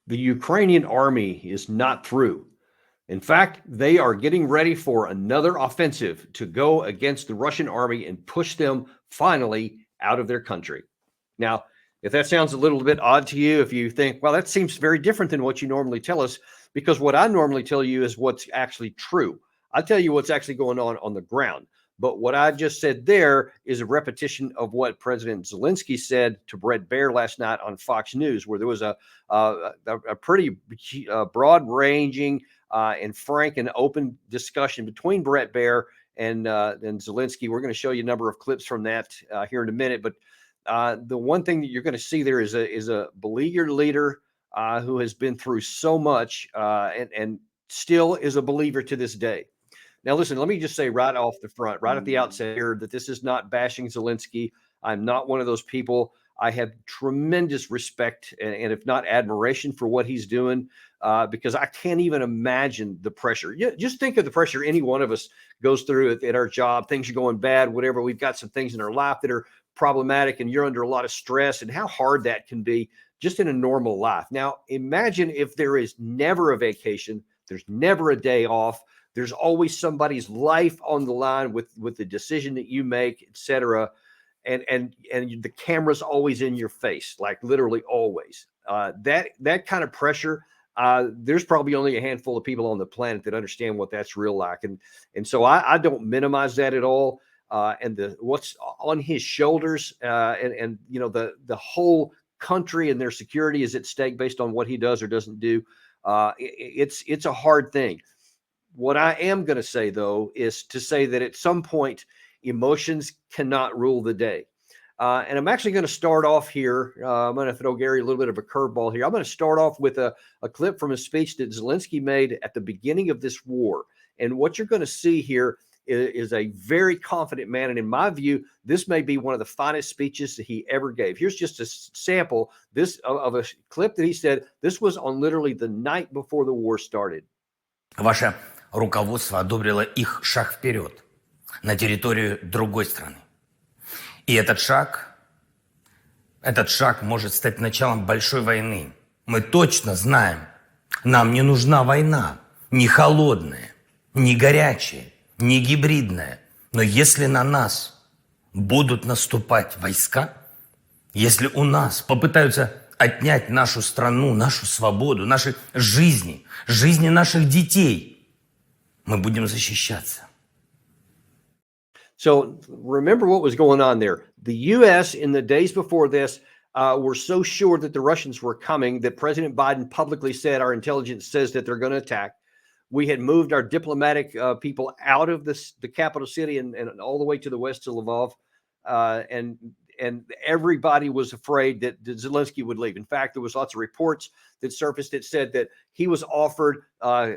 The Ukrainian army is not through. In fact, they are getting ready for another offensive to go against the Russian army and push them finally out of their country. Now, if that sounds a little bit odd to you, if you think, well, that seems very different than what you normally tell us, because what I normally tell you is what's actually true. I tell you what's actually going on the ground. But what I just said there is a repetition of what President Zelinsky said to Bret Baier last night on Fox News, where there was a pretty broad-ranging and frank and open discussion between Bret Baier and Zelinsky. We're going to show you a number of clips from that here in a minute. But the one thing that you're going to see there is a beleaguered leader who has been through so much and still is a believer to this day. Now, listen, let me just say right off the front, right at the outset here, that this is not bashing Zelinsky. I'm not one of those people. I have tremendous respect and if not admiration for what he's doing, because I can't even imagine the pressure. Just think of the pressure any one of us goes through at our job. Things are going bad, whatever. We've got some things in our life that are problematic and you're under a lot of stress, and how hard that can be just in a normal life. Now, imagine if there is never a vacation, there's never a day off. There's always somebody's life on the line with the decision that you make, et cetera. And the camera's always in your face, like literally always. That kind of pressure, there's probably only a handful of people on the planet that understand what that's real like. And so I don't minimize that at all. And what's on his shoulders, and you know, the whole country and their security is at stake based on what he does or doesn't do. It's a hard thing. What I am going to say, though, is to say that at some point, emotions cannot rule the day. And I'm actually going to start off here. I'm going to throw Gary a little bit of a curveball here. I'm going to start off with a clip from a speech that Zelensky made at the beginning of this war. And what you're going to see here is a very confident man. And in my view, this may be one of the finest speeches that he ever gave. Here's just a sample of a clip that he said. This was on literally the night before the war started. Ваше руководство одобрило их шаг вперед на территорию другой страны. И этот шаг может стать началом большой войны. Мы точно знаем, нам не нужна война, не холодная, не горячая, не гибридная. Но если на нас будут наступать войска, если у нас попытаются отнять нашу страну, нашу свободу, наши жизни, жизни наших детей, мы будем защищаться. So remember what was going on there. The U.S. in the days before this were so sure that the Russians were coming that President Biden publicly said, our intelligence says that they're going to attack. We had moved our diplomatic people out of the capital city and all the way to the west to Lvov. And everybody was afraid that Zelensky would leave. In fact, there was lots of reports that surfaced that said that he was offered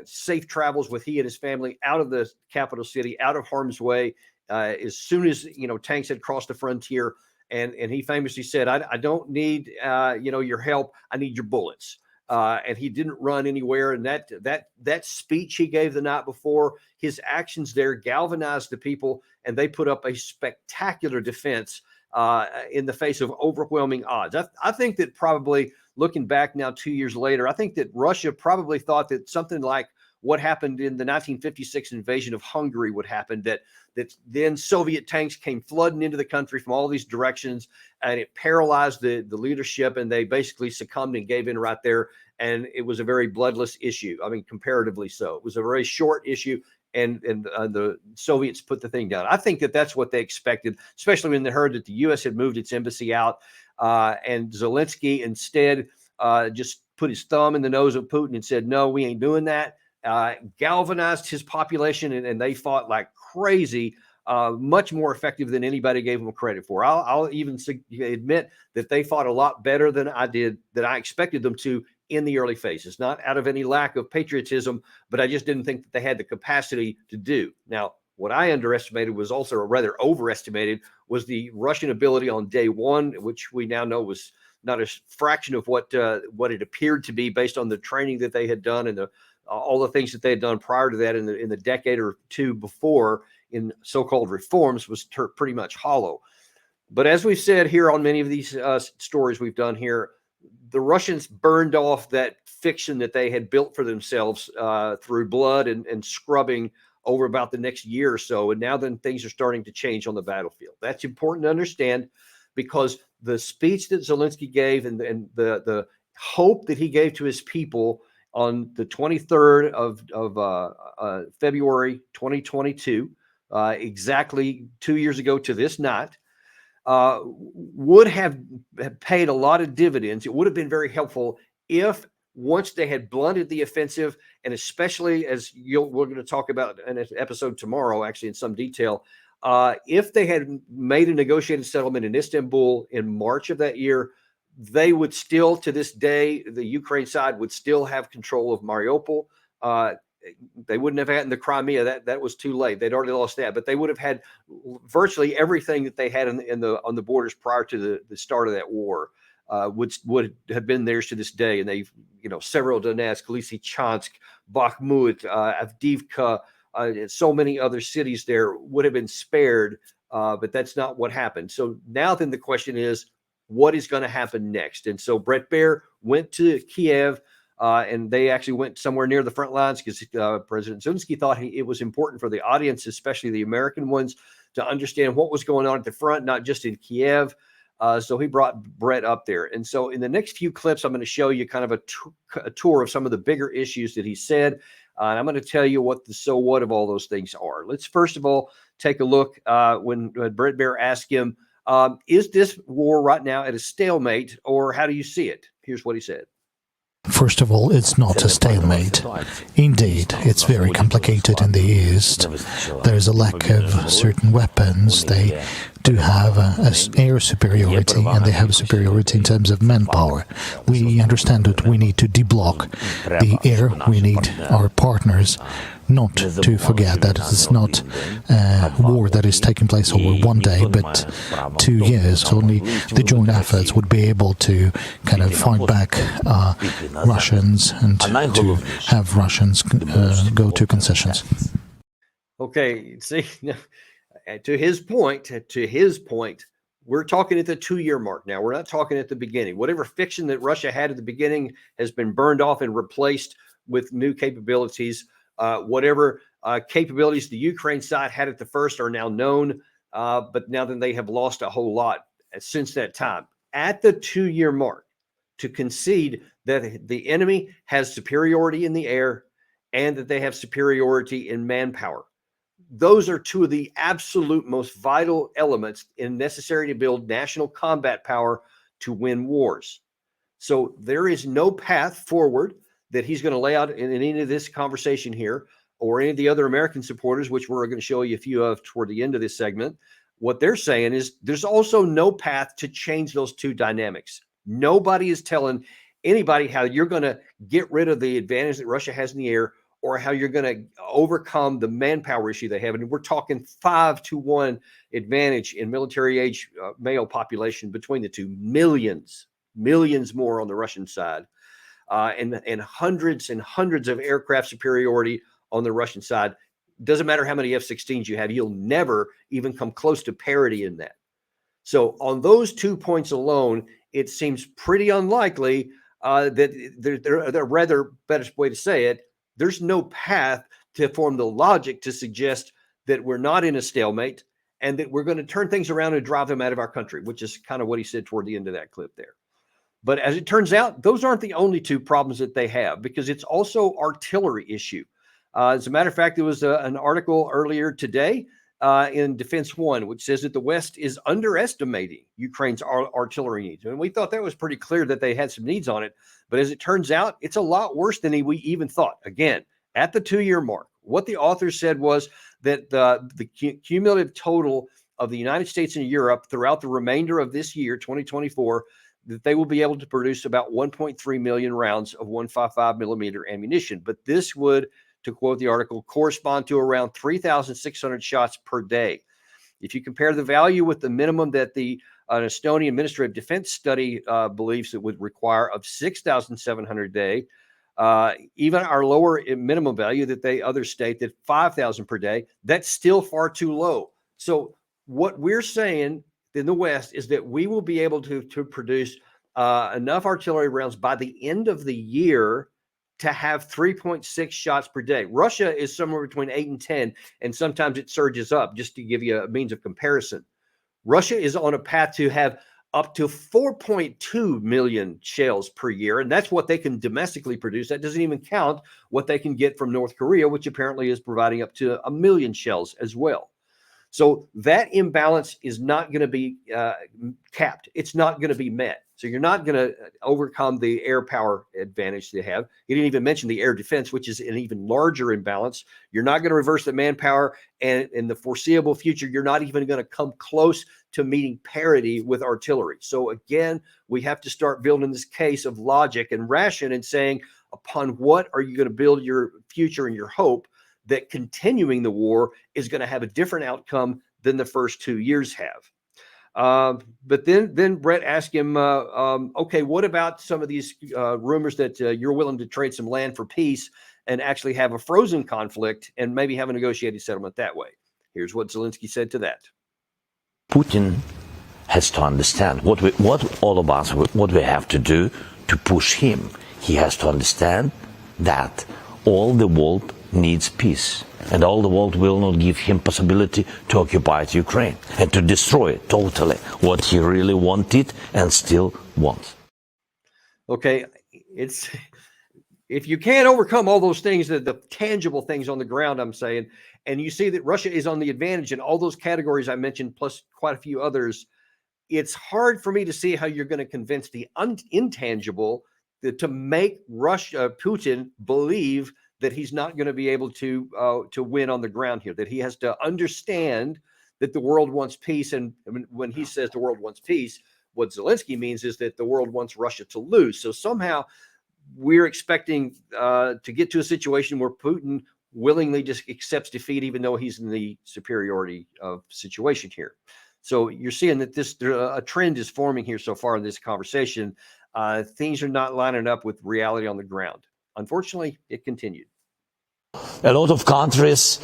safe travels with he and his family out of the capital city, out of harm's way, as soon as, you know, tanks had crossed the frontier. And he famously said, I don't need, your help. I need your bullets. And he didn't run anywhere. And that speech he gave the night before, his actions there galvanized the people, and they put up a spectacular defense in the face of overwhelming odds. I think that probably looking back now 2 years later, I think that Russia probably thought that something like what happened in the 1956 invasion of Hungary would happen, that then Soviet tanks came flooding into the country from all these directions, and it paralyzed the leadership, and they basically succumbed and gave in right there. And it was a very bloodless issue. I mean, comparatively so. It was a very short issue. And the Soviets put the thing down. I think that that's what they expected, especially when they heard that the U.S. had moved its embassy out. And Zelensky instead just put his thumb in the nose of Putin and said, no, we ain't doing that. Galvanized his population, and they fought like crazy, much more effective than anybody gave them credit for. I'll even admit that they fought a lot better than I expected them to in the early phases, not out of any lack of patriotism, but I just didn't think that they had the capacity to do. Now, what I underestimated was also, or rather overestimated, was the Russian ability on day one, which we now know was not a fraction of what it appeared to be based on the training that they had done and all the things that they had done prior to that in the decade or two before in so-called reforms was pretty much hollow. But as we've said here on many of these stories we've done here, the Russians burned off that fiction that they had built for themselves through blood and scrubbing over about the next year or so. And now then things are starting to change on the battlefield. That's important to understand, because the speech that Zelensky gave and the hope that he gave to his people on the 23rd of February 2022, exactly 2 years ago to this night, would have paid a lot of dividends. It would have been very helpful if, once they had blunted the offensive, and especially as we're going to talk about in an episode tomorrow, actually in some detail, if they had made a negotiated settlement in Istanbul in March of that year, they would still, to this day, the Ukraine side would still have control of Mariupol. They wouldn't have had the Crimea. That was too late. They'd already lost that, but they would have had virtually everything that they had on the borders prior to the start of that war. Would have been theirs to this day, and they've, Severodonetsk, Lysychansk, Bakhmut, Avdiivka, so many other cities there would have been spared, but that's not what happened. So now then the question is, what is going to happen next? And so Bret Baier went to Kiev, and they actually went somewhere near the front lines because President Zelensky thought it was important for the audience, especially the American ones, to understand what was going on at the front, not just in Kiev. So he brought Bret up there. And so in the next few clips, I'm going to show you kind of a tour of some of the bigger issues that he said. And I'm going to tell you what the so what of all those things are. Let's first of all take a look when Bret Baier asked him, is this war right now at a stalemate, or how do you see it? Here's what he said. First of all, it's not a stalemate. Indeed, it's very complicated in the East. There is a lack of certain weapons. They do have air superiority, and they have superiority in terms of manpower. We understand that we need to deblock the air. We need our partners not to forget that it's not a war that is taking place over one day, but 2 years. Only the joint efforts would be able to kind of fight back Russians and to have Russians go to concessions. Okay, see, to his point, we're talking at the 2-year mark now. We're not talking at the beginning. Whatever fiction that Russia had at the beginning has been burned off and replaced with new capabilities. Whatever capabilities the Ukraine side had at the first are now known, but now then they have lost a whole lot since that time. At the 2-year mark, to concede that the enemy has superiority in the air and that they have superiority in manpower. Those are two of the absolute most vital elements necessary to build national combat power to win wars. So there is no path forward that he's going to lay out in any of this conversation here, or any of the other American supporters, which we're going to show you a few of toward the end of this segment. What they're saying is there's also no path to change those two dynamics. Nobody is telling anybody how you're going to get rid of the advantage that Russia has in the air, or how you're going to overcome the manpower issue they have. And we're talking 5-to-1 advantage in military age male population between the two. Millions more on the Russian side. And hundreds and hundreds of aircraft superiority on the Russian side. Doesn't matter how many F-16s you have, you'll never even come close to parity in that. So on those 2 points alone, it seems pretty unlikely that they're rather better way to say it, there's no path to form the logic to suggest that we're not in a stalemate and that we're going to turn things around and drive them out of our country, which is kind of what he said toward the end of that clip there. But as it turns out, those aren't the only two problems that they have, because it's also artillery issue. As a matter of fact, there was an article earlier today in Defense One, which says that the West is underestimating Ukraine's artillery needs. And we thought that was pretty clear that they had some needs on it. But as it turns out, it's a lot worse than we even thought. Again, at the 2-year mark, what the authors said was that the cumulative total of the United States and Europe throughout the remainder of this year, 2024, that they will be able to produce about 1.3 million rounds of 155 millimeter ammunition. But this would, to quote the article, correspond to around 3,600 shots per day. If you compare the value with the minimum that the Estonian Ministry of Defense study believes it would require of 6,700 a day, even our lower minimum value that others state that 5,000 per day, that's still far too low. So what we're saying in the West is that we will be able to produce enough artillery rounds by the end of the year to have 3.6 shots per day. Russia is somewhere between 8 and 10, and sometimes it surges up, just to give you a means of comparison. Russia is on a path to have up to 4.2 million shells per year, and that's what they can domestically produce. That doesn't even count what they can get from North Korea, which apparently is providing up to 1 million shells as well. So that imbalance is not going to be capped. It's not going to be met. So you're not going to overcome the air power advantage they have. You didn't even mention the air defense, which is an even larger imbalance. You're not going to reverse the manpower. And in the foreseeable future, you're not even going to come close to meeting parity with artillery. So again, we have to start building this case of logic and ration and saying, upon what are you going to build your future and your hope that continuing the war is going to have a different outcome than the first 2 years have. But then Brett asked him, okay, what about some of these rumors that you're willing to trade some land for peace and actually have a frozen conflict and maybe have a negotiated settlement that way? Here's what Zelinsky said to that. Putin has to understand what all of us, what we have to do to push him. He has to understand that all the world needs peace, and all the world will not give him possibility to occupy Ukraine and to destroy it totally, what he really wanted and still wants. Okay, it's if you can't overcome all those things, the tangible things on the ground, I'm saying, and you see that Russia is on the advantage in all those categories I mentioned, plus quite a few others, it's hard for me to see how you're going to convince the intangible to make Putin believe that he's not going to be able to win on the ground here, that he has to understand that the world wants peace. And when he says the world wants peace, what Zelensky means is that the world wants Russia to lose. So somehow we're expecting to get to a situation where Putin willingly just accepts defeat, even though he's in the superiority of situation here. So you're seeing that a trend is forming here so far in this conversation. Things are not lining up with reality on the ground. Unfortunately, it continued. A lot of countries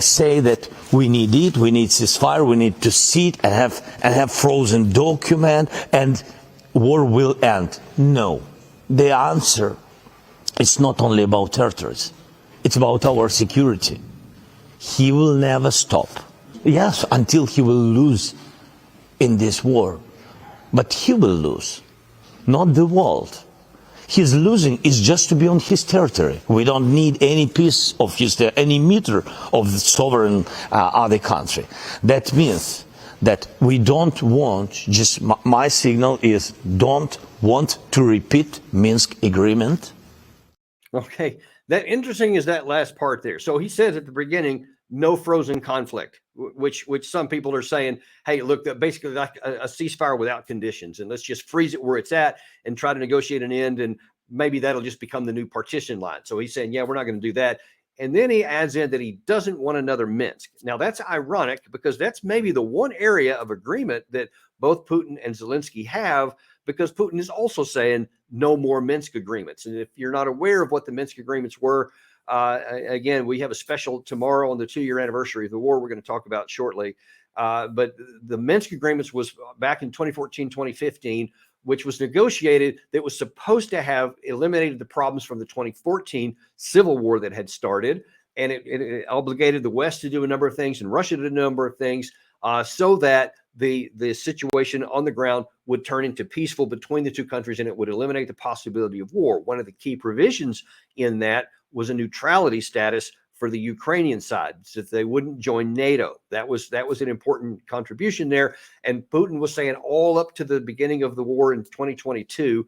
say that we need ceasefire, we need to sit and have frozen document, and war will end. No, the answer is not only about territories; it's about our security. He will never stop. Yes, until he will lose in this war, but he will lose, not the world. His losing is just to be on his territory. We don't need any piece of his, any meter of the sovereign other country. That means that we don't want, just my signal is, don't want to repeat Minsk agreement. Okay, that interesting is that last part there. So he says at the beginning, no frozen conflict, which some people are saying, hey, look, basically like a ceasefire without conditions, and let's just freeze it where it's at and try to negotiate an end, and maybe that'll just become the new partition line. So he's saying, yeah, we're not going to do that. And then he adds in that he doesn't want another Minsk. Now that's ironic because that's maybe the one area of agreement that both Putin and Zelensky have, because Putin is also saying no more Minsk agreements. And if you're not aware of what the Minsk agreements were, again, we have a special tomorrow on the 2-year anniversary of the war we're going to talk about shortly. But the Minsk agreements was back in 2014, 2015, which was negotiated, that was supposed to have eliminated the problems from the 2014 civil war that had started. And it obligated the West to do a number of things and Russia to do a number of things so that the situation on the ground would turn into peaceful between the two countries, and it would eliminate the possibility of war. One of the key provisions in that was a neutrality status for the Ukrainian side, so that they wouldn't join NATO. That was an important contribution there. And Putin was saying all up to the beginning of the war in 2022,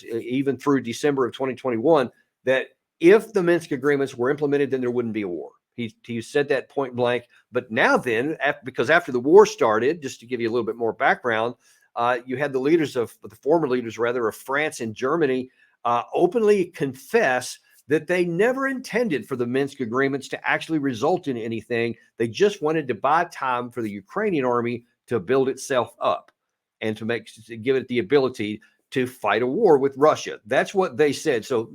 even through December of 2021, that if the Minsk agreements were implemented, then there wouldn't be a war. He said that point blank. But now then, because after the war started, just to give you a little bit more background, you had the former leaders of France and Germany openly confess that they never intended for the Minsk agreements to actually result in anything. They just wanted to buy time for the Ukrainian army to build itself up and to give it the ability to fight a war with Russia. That's what they said. So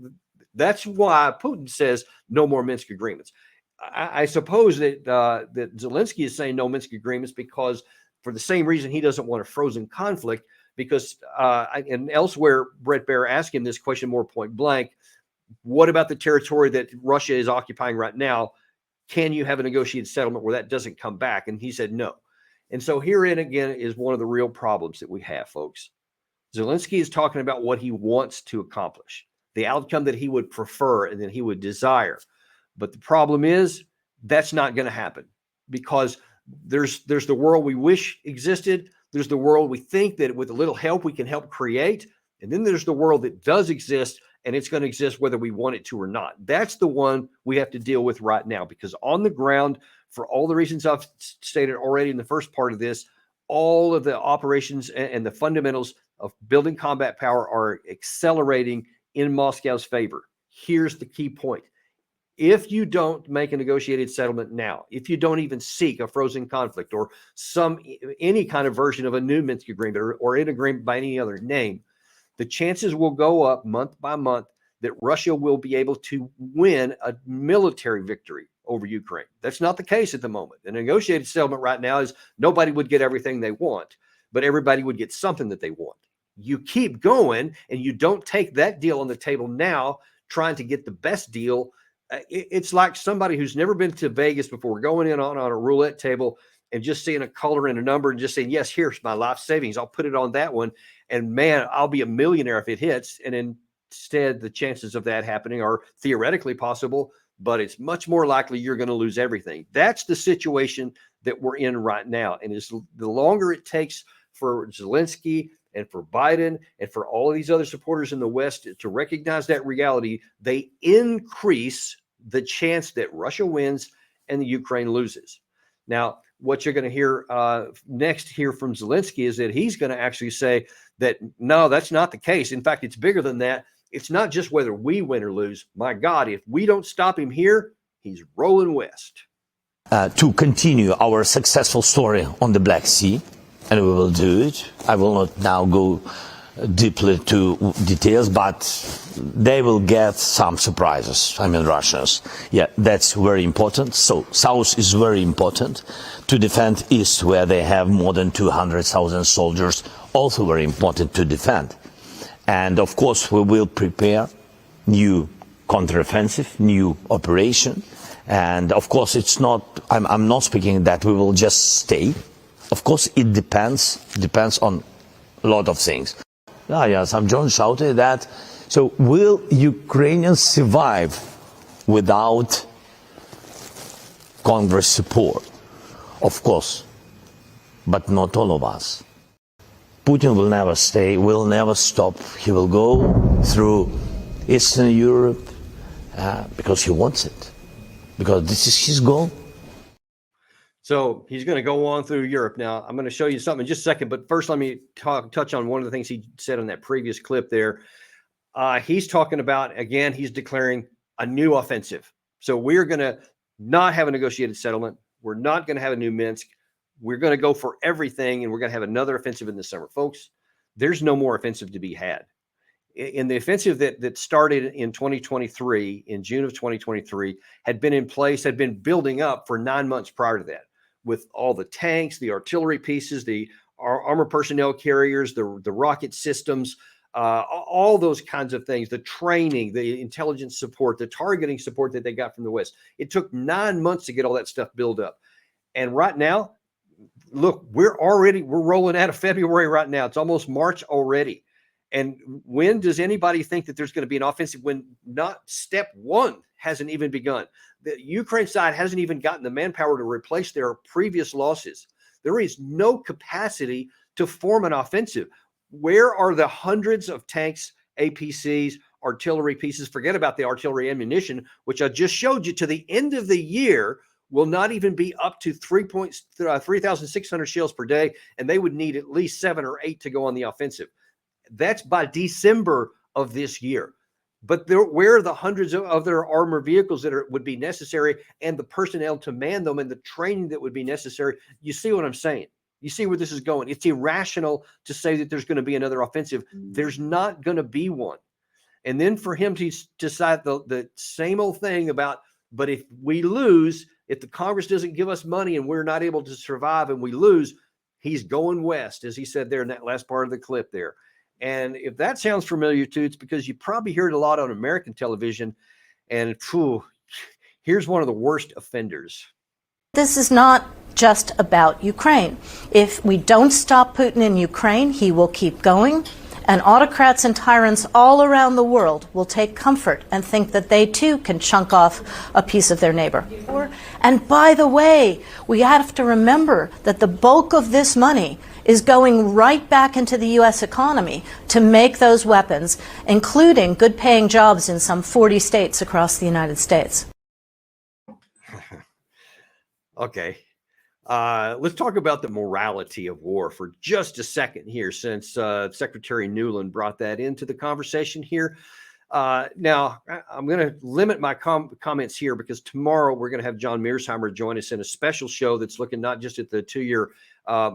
that's why Putin says no more Minsk agreements. I suppose that that Zelensky is saying no Minsk agreements because for the same reason he doesn't want a frozen conflict, because and elsewhere, Brett Baer asked him this question more point blank. What about the territory that Russia is occupying right now? Can you have a negotiated settlement where that doesn't come back? And he said no. And so herein again is one of the real problems that we have, folks. Zelensky is talking about what he wants to accomplish, the outcome that he would prefer and that he would desire. But the problem is that's not going to happen, because there's the world we wish existed. There's the world we think that with a little help we can help create. And then there's the world that does exist, and it's going to exist whether we want it to or not. That's the one we have to deal with right now, because on the ground, for all the reasons I've stated already in the first part of this, all of the operations and the fundamentals of building combat power are accelerating in Moscow's favor. Here's the key point. If you don't make a negotiated settlement now, if you don't even seek a frozen conflict or any kind of version of a new Minsk agreement or an agreement by any other name, the chances will go up month by month that Russia will be able to win a military victory over Ukraine. That's not the case at the moment. The negotiated settlement right now is nobody would get everything they want, but everybody would get something that they want. You keep going and you don't take that deal on the table now, trying to get the best deal. It's like somebody who's never been to Vegas before going in on a roulette table and just seeing a color and a number and just saying, yes, here's my life savings. I'll put it on that one. And man, I'll be a millionaire if it hits. And instead, the chances of that happening are theoretically possible, but it's much more likely you're going to lose everything. That's the situation that we're in right now. And the longer it takes for Zelensky and for Biden and for all of these other supporters in the West to recognize that reality, they increase the chance that Russia wins and the Ukraine loses. Now, what you're going to hear next here from Zelensky is that he's going to actually say that, no, that's not the case. In fact, it's bigger than that. It's not just whether we win or lose. My God, if we don't stop him here, he's rolling west. To continue our successful story on the Black Sea, and we will do it. I will not now go deeply to details, but they will get some surprises. I mean, Russians. Yeah, that's very important. So, South is very important to defend East, where they have more than 200,000 soldiers, also very important to defend. And of course, we will prepare new counteroffensive, new operation. And of course, it's not, I'm not speaking that we will just stay. Of course, it depends on a lot of things. Yeah, some John shouted that. So will Ukrainians survive without Congress support? Of course, but not all of us. Putin will never stay, will never stop. He will go through Eastern Europe because he wants it, because this is his goal. So he's going to go on through Europe. Now, I'm going to show you something in just a second, but first let me touch on one of the things he said in that previous clip there. He's talking about, again, he's declaring a new offensive. So we're going to not have a negotiated settlement. We're not going to have a new Minsk. We're going to go for everything, and we're going to have another offensive in the summer. Folks, there's no more offensive to be had. In the offensive that started in 2023, in June of 2023, had been in place, had been building up for 9 months prior to that, with all the tanks, the artillery pieces, the armor personnel carriers, the rocket systems, all those kinds of things, the training, the intelligence support, the targeting support that they got from the West. It took 9 months to get all that stuff built up. And right now, look, we're rolling out of February right now. It's almost March already. And when does anybody think that there's going to be an offensive when not step one hasn't even begun? The Ukraine side hasn't even gotten the manpower to replace their previous losses. There is no capacity to form an offensive. Where are the hundreds of tanks, APCs, artillery pieces? Forget about the artillery ammunition, which I just showed you. To the end of the year will not even be up to 3,600 shells per day, and they would need at least 7 or 8 to go on the offensive. That's by December of this year. But where are the hundreds of other armored vehicles that would be necessary, and the personnel to man them, and the training that would be necessary? You see what I'm saying? You see where this is going? It's irrational to say that there's going to be another offensive. There's not going to be one. And then for him to decide the same old thing about, but if we lose, if the Congress doesn't give us money and we're not able to survive and we lose, He's going west, as he said there in that last part of the clip there. And if that sounds familiar to you, it's because you probably hear it a lot on American television. And here's one of the worst offenders. This is not just about Ukraine. If we don't stop Putin in Ukraine, he will keep going. And autocrats and tyrants all around the world will take comfort and think that they too can chunk off a piece of their neighbor. And by the way, we have to remember that the bulk of this money is going right back into the U.S. economy to make those weapons, including good paying jobs in some 40 states across the United States. Okay. Let's talk about the morality of war for just a second here, since Secretary Nuland brought that into the conversation here. Now, I'm going to limit my comments here because tomorrow we're going to have John Mearsheimer join us in a special show that's looking not just at the 2-year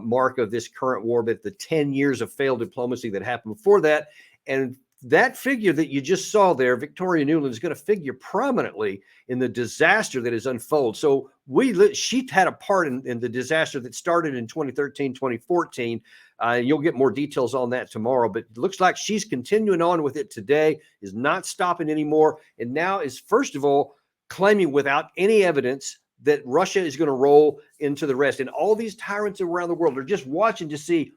mark of this current war, but the 10 years of failed diplomacy that happened before that. And that figure that you just saw there, Victoria Nuland, is going to figure prominently in the disaster that has unfolded. So she had a part in the disaster that started in 2013, 2014. You'll get more details on that tomorrow, but it looks like she's continuing on with it today, is not stopping anymore, and now is, first of all, claiming without any evidence that Russia is going to roll into the rest. And all these tyrants around the world are just watching to see,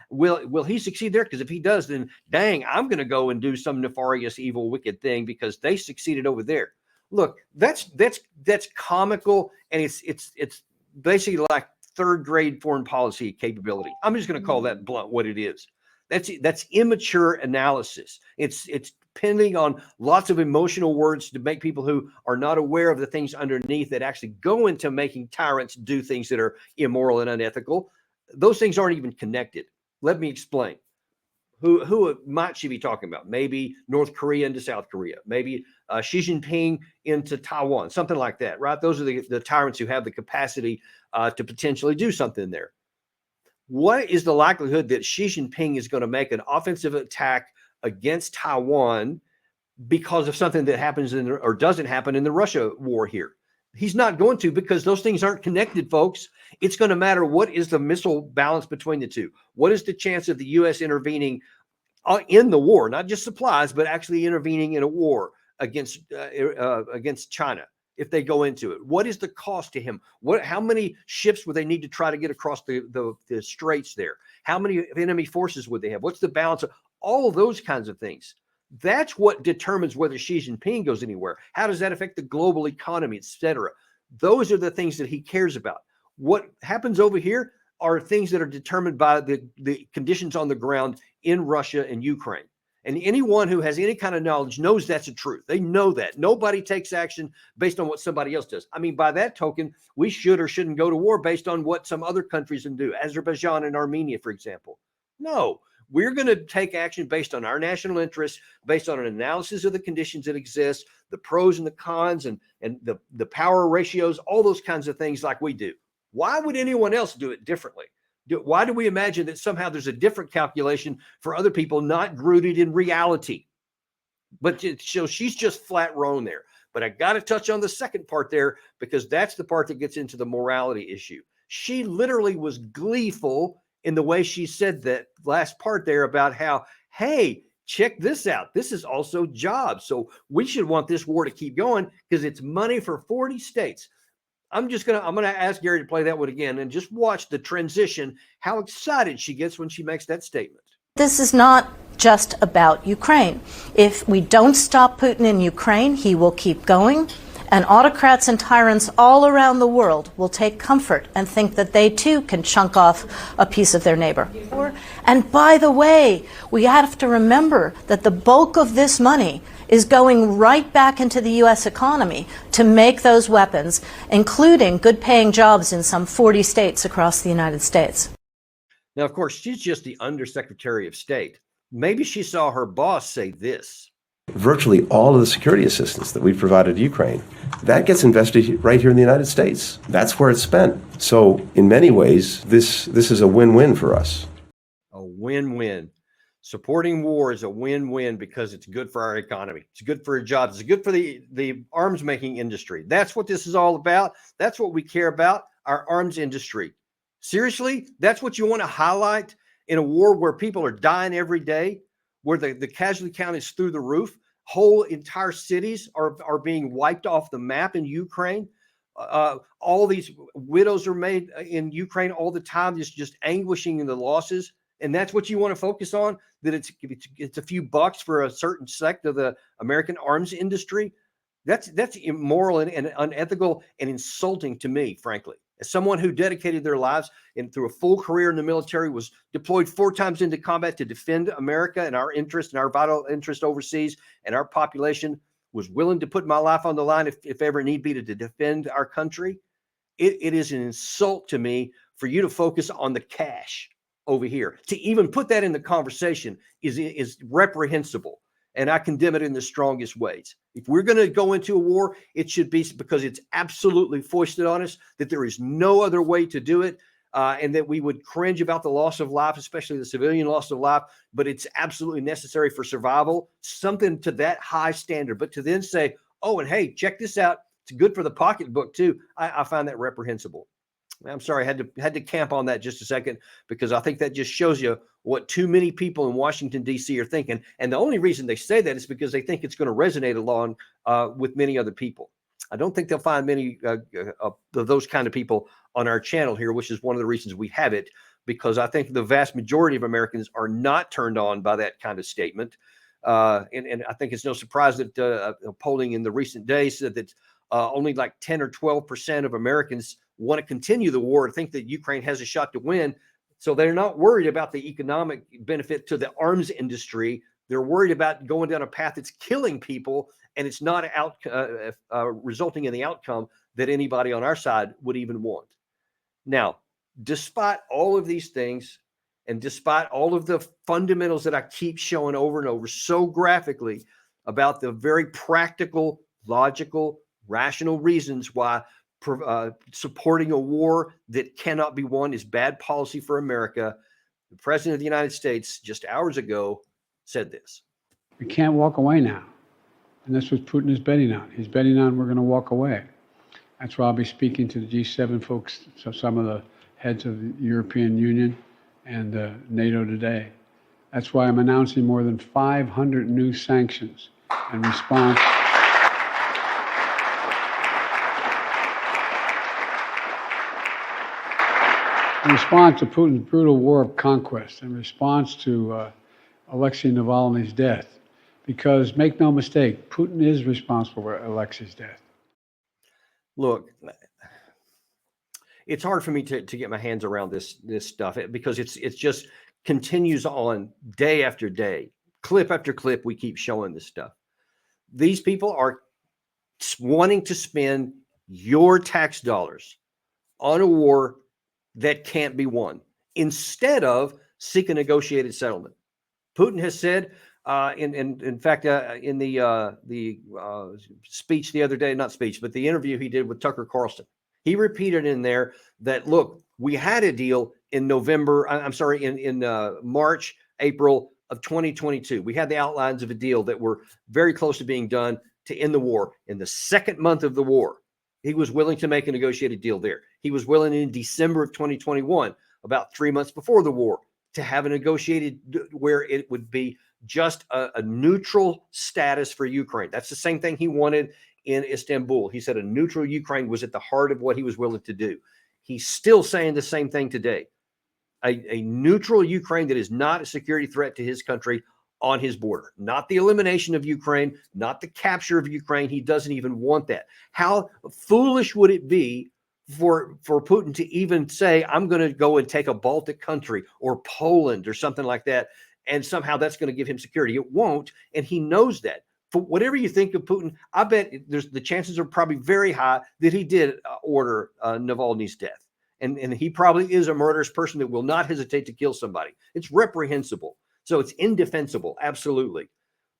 will he succeed there? Because if he does, then dang, I'm going to go and do some nefarious, evil, wicked thing because they succeeded over there. Look, that's comical, and it's basically like third grade foreign policy capability. I'm just going to call that blunt what it is. That's immature analysis. It's depending on lots of emotional words to make people who are not aware of the things underneath that actually go into making tyrants do things that are immoral and unethical. Those things aren't even connected. Let me explain. Who might she be talking about? Maybe North Korea into South Korea, maybe Xi Jinping into Taiwan, something like that, right? Those are the tyrants who have the capacity to potentially do something there. What is the likelihood that Xi Jinping is going to make an offensive attack against Taiwan because of something that happens or doesn't happen in the Russia war here? He's not going to, because those things aren't connected, folks. It's going to matter what is the missile balance between the two. What is the chance of the U.S. intervening in the war, not just supplies, but actually intervening in a war against China if they go into it? What is the cost to him? How many ships would they need to try to get across the straits there? How many enemy forces would they have? What's the balance of all of those kinds of things? That's what determines whether Xi Jinping goes anywhere. How does that affect the global economy, et cetera? Those are the things that he cares about. What happens over here are things that are determined by the conditions on the ground in Russia and Ukraine. And anyone who has any kind of knowledge knows that's the truth. They know that. Nobody takes action based on what somebody else does. I mean, by that token, we should or shouldn't go to war based on what some other countries can do, Azerbaijan and Armenia, for example. No. We're going to take action based on our national interests, based on an analysis of the conditions that exist, the pros and the cons, and the power ratios, all those kinds of things like we do. Why would anyone else do it differently? Why do we imagine that somehow there's a different calculation for other people not rooted in reality? But so she's just flat wrong there. But I got to touch on the second part there, because that's the part that gets into the morality issue. She literally was gleeful in the way she said that last part there about how, hey, check this out. This is also jobs. So we should want this war to keep going because it's money for 40 states. I'm going to ask Gary to play that one again and just watch the transition, how excited she gets when she makes that statement. This is not just about Ukraine. If we don't stop Putin in Ukraine, he will keep going. And autocrats and tyrants all around the world will take comfort and think that they too can chunk off a piece of their neighbor. And by the way, we have to remember that the bulk of this money is going right back into the U.S. economy to make those weapons, including good paying jobs in some 40 states across the United States. Now, of course, she's just the Undersecretary of State. Maybe she saw her boss say this. Virtually all of the security assistance that we provided to Ukraine, that gets invested right here in the United States. That's where it's spent. So in many ways, this is a win-win for us. A win-win. Supporting war is a win-win because it's good for our economy. It's good for our jobs. It's good for the arms making industry. That's what this is all about. That's what we care about, our arms industry. Seriously, that's what you want to highlight in a war where people are dying every day, where the casualty count is through the roof. Whole entire cities are being wiped off the map in Ukraine. All these widows are made in Ukraine all the time, just anguishing in the losses. And that's what you want to focus on, that it's a few bucks for a certain sect of the American arms industry. That's immoral and unethical and insulting to me, frankly. As someone who dedicated their lives and through a full career in the military, was deployed 4 times into combat to defend America and our interest and our vital interest overseas, and our population, was willing to put my life on the line if ever need be to defend our country. It is an insult to me for you to focus on the cash over here. To even put that in the conversation is reprehensible. And I condemn it in the strongest ways. If we're going to go into a war, it should be because it's absolutely foisted on us, that there is no other way to do it, and that we would cringe about the loss of life, especially the civilian loss of life, but it's absolutely necessary for survival, something to that high standard. But to then say, oh, and hey, check this out, it's good for the pocketbook too, I find that reprehensible. I'm sorry, I had to camp on that just a second, because I think that just shows you what too many people in Washington, D.C. are thinking. And the only reason they say that is because they think it's going to resonate along with many other people. I don't think they'll find many of those kind of people on our channel here, which is one of the reasons we have it, because I think the vast majority of Americans are not turned on by that kind of statement. And I think it's no surprise that polling in the recent days said that only like 10 or 12% of Americans want to continue the war and think that Ukraine has a shot to win. So they're not worried about the economic benefit to the arms industry. They're worried about going down a path that's killing people, and it's not resulting in the outcome that anybody on our side would even want. Now, despite all of these things, and despite all of the fundamentals that I keep showing over and over so graphically about the very practical, logical, rational reasons why supporting a war that cannot be won is bad policy for America, the President of the United States just hours ago said this. We can't walk away now. And that's what Putin is betting on. He's betting on we're going to walk away. That's why I'll be speaking to the G7 folks, so some of the heads of the European Union and NATO today. That's why I'm announcing more than 500 new sanctions in response. In response to Putin's brutal war of conquest, in response to Alexei Navalny's death, because make no mistake, Putin is responsible for Alexei's death. Look, it's hard for me to get my hands around this stuff, because it's just continues on day after day, clip after clip. We keep showing this stuff. These people are wanting to spend your tax dollars on a war that can't be won, instead of seek a negotiated settlement. Putin has said, in fact, in the speech the other day, not speech, but the interview he did with Tucker Carlson, he repeated in there that, look, we had a deal in March, April of 2022. We had the outlines of a deal that were very close to being done to end the war. In the second month of the war, he was willing to make a negotiated deal there. He was willing in December of 2021, about 3 months before the war, to have a negotiated where it would be just a neutral status for Ukraine. That's the same thing he wanted in Istanbul. He said a neutral Ukraine was at the heart of what he was willing to do. He's still saying the same thing today. A neutral Ukraine that is not a security threat to his country on his border, not the elimination of Ukraine, not the capture of Ukraine. He doesn't even want that. How foolish would it be for Putin to even say, I'm going to go and take a Baltic country or Poland or something like that, and somehow that's going to give him security? It won't, and he knows that. For whatever you think of Putin, I bet the chances are probably very high that he did order Navalny's death. And he probably is a murderous person that will not hesitate to kill somebody. It's reprehensible. So it's indefensible, absolutely.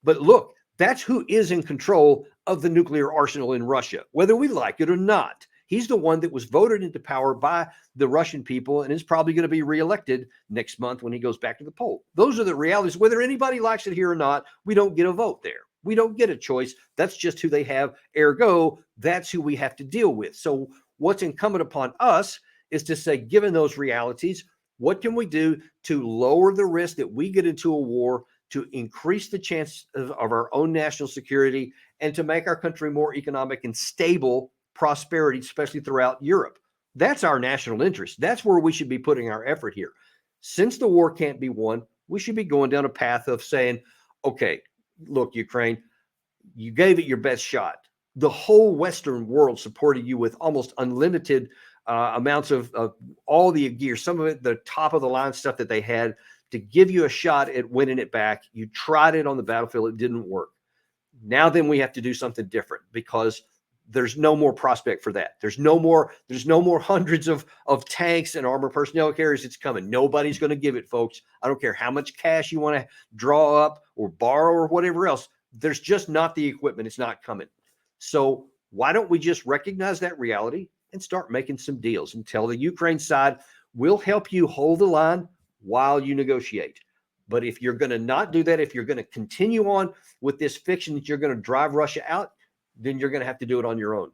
But look, that's who is in control of the nuclear arsenal in Russia, whether we like it or not. He's the one that was voted into power by the Russian people and is probably going to be reelected next month when he goes back to the poll. Those are the realities. Whether anybody likes it here or not, we don't get a vote there. We don't get a choice. That's just who they have. Ergo, that's who we have to deal with. So what's incumbent upon us is to say, given those realities, what can we do to lower the risk that we get into a war, to increase the chance of our own national security, and to make our country more economic and stable prosperity, especially throughout Europe? That's our national interest. That's where we should be putting our effort here. Since the war can't be won, we should be going down a path of saying, okay, look, Ukraine, you gave it your best shot. The whole Western world supported you with almost unlimited amounts of all the gear, some of it the top of the line stuff that they had to give you a shot at winning it back. You tried it on the battlefield. It didn't work. Now then we have to do something different, because there's no more prospect for that. There's no more hundreds of tanks and armored personnel carriers. It's coming. Nobody's going to give it, folks. I don't care how much cash you want to draw up or borrow or whatever else. There's just not the equipment. It's not coming. So why don't we just recognize that reality and start making some deals and tell the Ukraine side, we'll help you hold the line while you negotiate. But if you're going to not do that, if you're going to continue on with this fiction that you're going to drive Russia out, then you're going to have to do it on your own.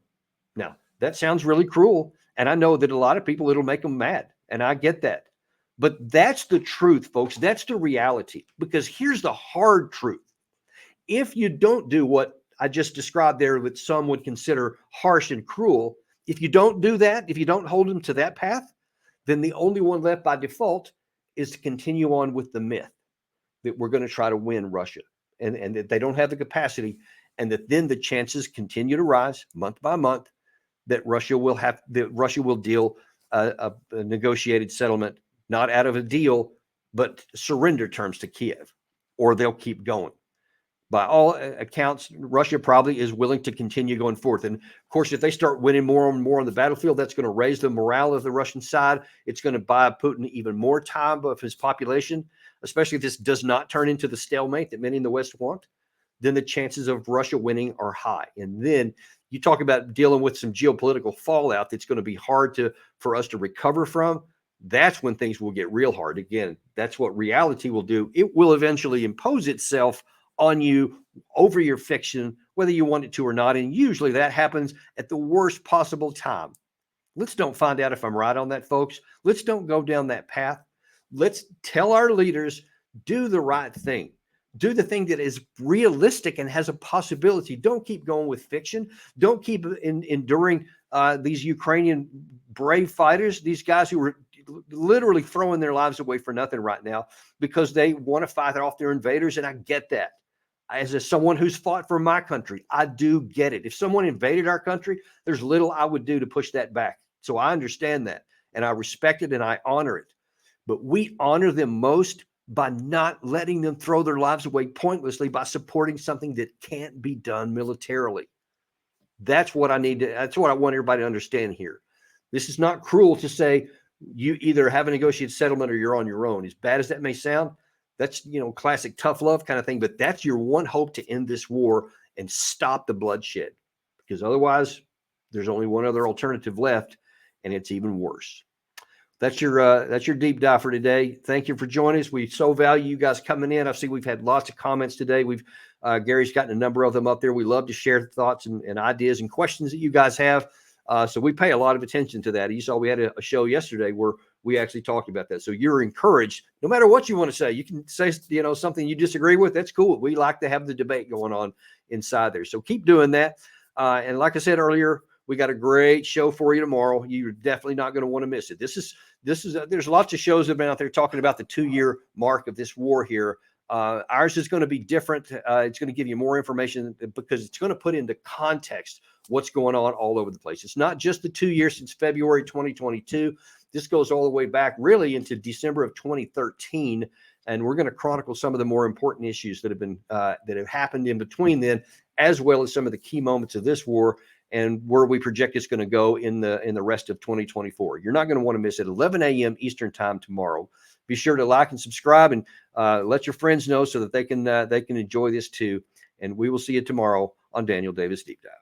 Now, that sounds really cruel. And I know that a lot of people, it'll make them mad. And I get that. But that's the truth, folks. That's the reality. Because here's the hard truth. If you don't do what I just described there that some would consider harsh and cruel, if you don't do that, if you don't hold them to that path, then the only one left by default is to continue on with the myth that we're going to try to win Russia, and that they don't have the capacity, and that then the chances continue to rise month by month that Russia will deal a negotiated settlement, not out of a deal, but surrender terms to Kiev, or they'll keep going. By all accounts, Russia probably is willing to continue going forth. And of course, if they start winning more and more on the battlefield, that's going to raise the morale of the Russian side. It's going to buy Putin even more time of his population, especially if this does not turn into the stalemate that many in the West want. Then the chances of Russia winning are high. And then you talk about dealing with some geopolitical fallout that's going to be hard for us to recover from. That's when things will get real hard. Again, that's what reality will do. It will eventually impose itself on you over your fiction, whether you want it to or not. And usually that happens at the worst possible time. Let's don't find out if I'm right on that, folks. Let's don't go down that path. Let's tell our leaders, do the right thing. Do the thing that is realistic and has a possibility. Don't keep going with fiction. Don't keep enduring these Ukrainian brave fighters, these guys who are literally throwing their lives away for nothing right now because they want to fight off their invaders. And I get that. As someone who's fought for my country, I do get it. If someone invaded our country, there's little I would do to push that back. So I understand that, and I respect it, and I honor it. But we honor them most by not letting them throw their lives away pointlessly by supporting something that can't be done militarily. That's what that's what I want everybody to understand here. This is not cruel to say you either have a negotiated settlement or you're on your own. As bad as that may sound, that's, classic tough love kind of thing, but that's your one hope to end this war and stop the bloodshed, because otherwise there's only one other alternative left, and it's even worse. That's your deep dive for today. Thank you for joining us. We so value you guys coming in. I see we've had lots of comments today. Gary's gotten a number of them up there. We love to share thoughts and ideas and questions that you guys have. So we pay a lot of attention to that. You saw we had a show yesterday where we actually talked about that. So you're encouraged, no matter what you want to say. You can say, something you disagree with. That's cool. We like to have the debate going on inside there. So keep doing that. And like I said earlier, we got a great show for you tomorrow. You're definitely not going to want to miss it. There's lots of shows that have been out there talking about the 2-year mark of this war here. Ours is going to be different. It's going to give you more information because it's going to put into context what's going on all over the place. It's not just the 2 years since February 2022. This goes all the way back really into December of 2013. And we're going to chronicle some of the more important issues that have happened in between then, as well as some of the key moments of this war and where we project it's going to go in the rest of 2024. You're not going to want to miss it. 11 a.m. Eastern time tomorrow. Be sure to like and subscribe and let your friends know so that they can enjoy this too. And we will see you tomorrow on Daniel Davis Deep Dive.